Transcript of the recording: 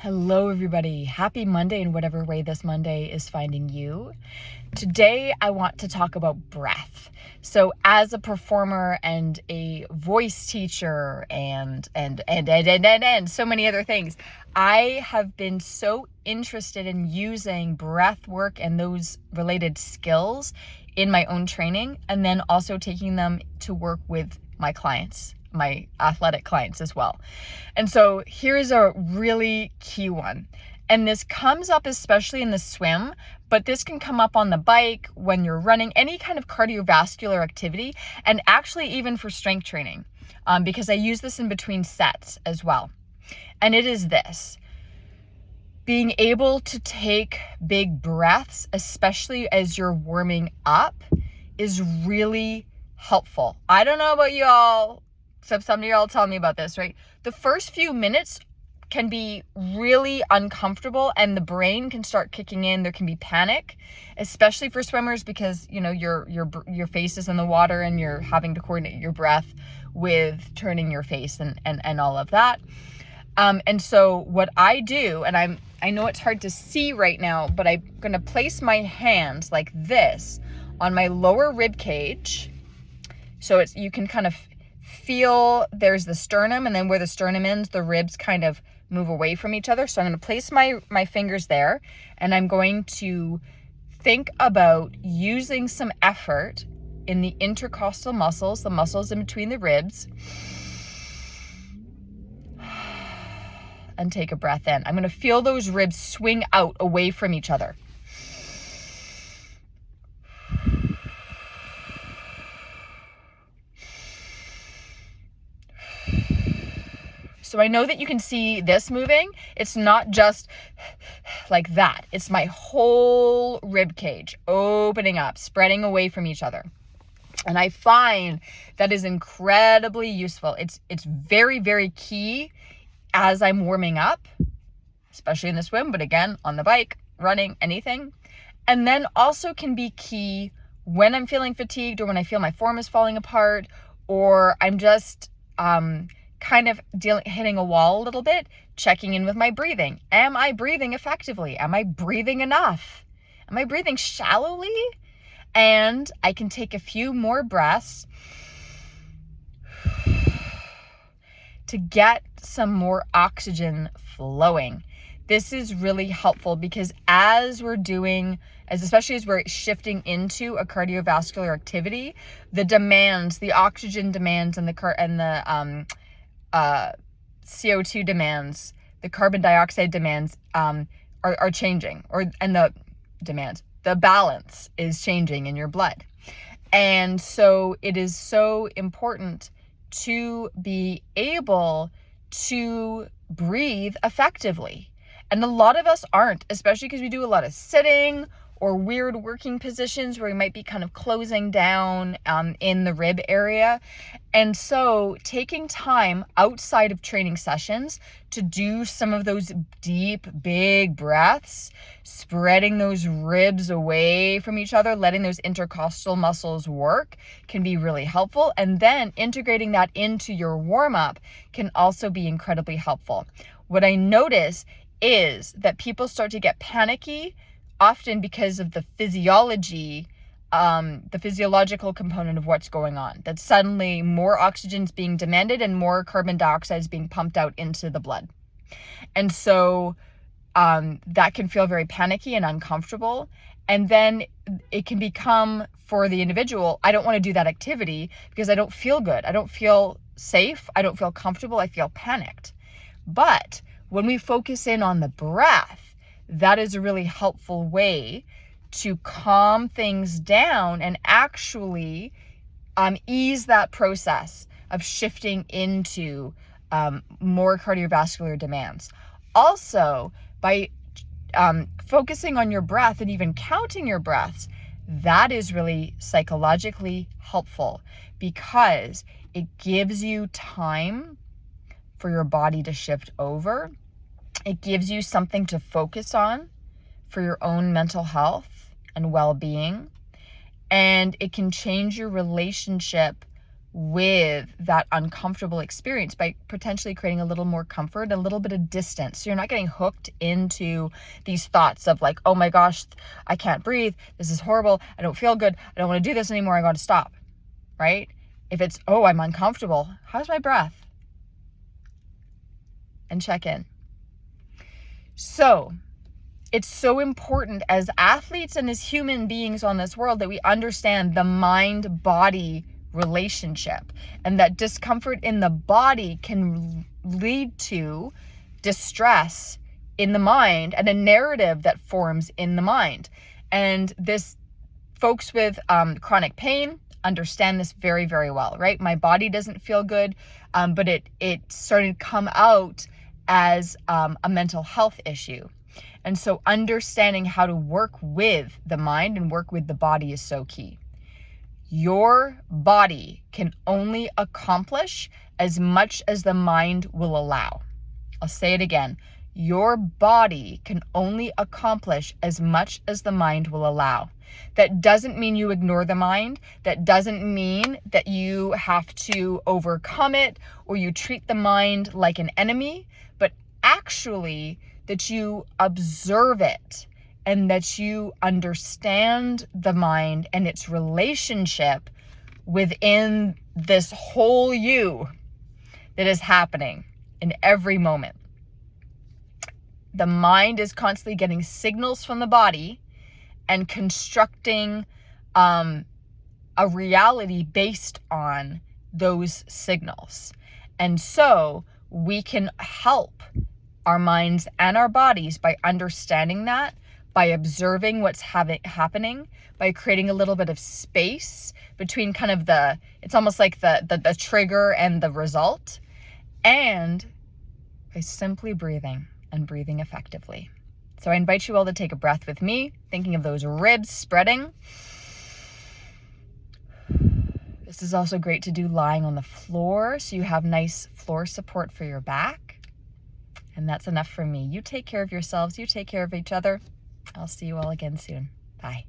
Hello, everybody. Happy Monday in whatever way this Monday is finding you. Today, I want to talk about breath. So as a performer and a voice teacher and so many other things, I have been so interested in using breath work and those related skills in my own training, and then also taking them to work with my clients, my athletic clients as well. And so here's a really key one. And this comes up especially in the swim, but this can come up on the bike, when you're running, any kind of cardiovascular activity, and actually even for strength training, because I use this in between sets as well. And it is this: being able to take big breaths, especially as you're warming up, is really helpful. I don't know about y'all, except some of y'all tell me about this, right? The first few minutes can be really uncomfortable and the brain can start kicking in. There can be panic, especially for swimmers, because your face is in the water and you're having to coordinate your breath with turning your face and all of that. And so what I do, and I know it's hard to see right now, but I'm going to place my hands like this on my lower rib cage. So you can kind of feel there's the sternum, and then where the sternum ends, the ribs kind of move away from each other. So I'm going to place my fingers there, and I'm going to think about using some effort in the intercostal muscles, the muscles in between the ribs, and take a breath in. I'm going to feel those ribs swing out away from each other. So I know that you can see this moving. It's not just like that. It's my whole rib cage opening up, spreading away from each other. And I find that is incredibly useful. It's very, very key as I'm warming up, especially in the swim, but again, on the bike, running, anything. And then also can be key when I'm feeling fatigued, or when I feel my form is falling apart, or I'm just kind of hitting a wall a little bit, checking in with my breathing. Am I breathing effectively? Am I breathing enough? Am I breathing shallowly? And I can take a few more breaths to get some more oxygen flowing. This is really helpful because especially as we're shifting into a cardiovascular activity, the oxygen demands and the CO2 demands, the carbon dioxide demands are changing, the balance is changing in your blood. And so it is so important to be able to breathe effectively. And a lot of us aren't, especially because we do a lot of sitting or weird working positions where we might be kind of closing down in the rib area. And so taking time outside of training sessions to do some of those deep, big breaths, spreading those ribs away from each other, letting those intercostal muscles work, can be really helpful. And then integrating that into your warm-up can also be incredibly helpful. What I notice is that people start to get panicky, often because of the physiological component of what's going on. That suddenly more oxygen is being demanded and more carbon dioxide is being pumped out into the blood. And so that can feel very panicky and uncomfortable. And then it can become, for the individual, I don't want to do that activity because I don't feel good. I don't feel safe. I don't feel comfortable. I feel panicked. But when we focus in on the breath, that is a really helpful way to calm things down and actually ease that process of shifting into more cardiovascular demands. Also, by focusing on your breath and even counting your breaths, that is really psychologically helpful because it gives you time for your body to shift over. It gives you something to focus on for your own mental health and well-being. And it can change your relationship with that uncomfortable experience by potentially creating a little more comfort, a little bit of distance. So you're not getting hooked into these thoughts of like, oh my gosh, I can't breathe. This is horrible. I don't feel good. I don't want to do this anymore. I got to stop, right? If it's, oh, I'm uncomfortable. How's my breath? And check in. So it's so important as athletes and as human beings on this world that we understand the mind-body relationship, and that discomfort in the body can lead to distress in the mind and a narrative that forms in the mind. And this, folks with chronic pain understand this very, very well, right? My body doesn't feel good, but it started to come out as a mental health issue. And so understanding how to work with the mind and work with the body is so key. Your body can only accomplish as much as the mind will allow. I'll say it again. Your body can only accomplish as much as the mind will allow. That doesn't mean you ignore the mind. That doesn't mean that you have to overcome it or you treat the mind like an enemy, but actually that you observe it and that you understand the mind and its relationship within this whole you that is happening in every moment. The mind is constantly getting signals from the body and constructing a reality based on those signals. And so we can help our minds and our bodies by understanding that, by observing what's happening, by creating a little bit of space between kind of it's almost like the trigger and the result, and by simply breathing and breathing effectively. So I invite you all to take a breath with me, thinking of those ribs spreading. This is also great to do lying on the floor, so you have nice floor support for your back. And that's enough for me. You take care of yourselves. You take care of each other. I'll see you all again soon. Bye.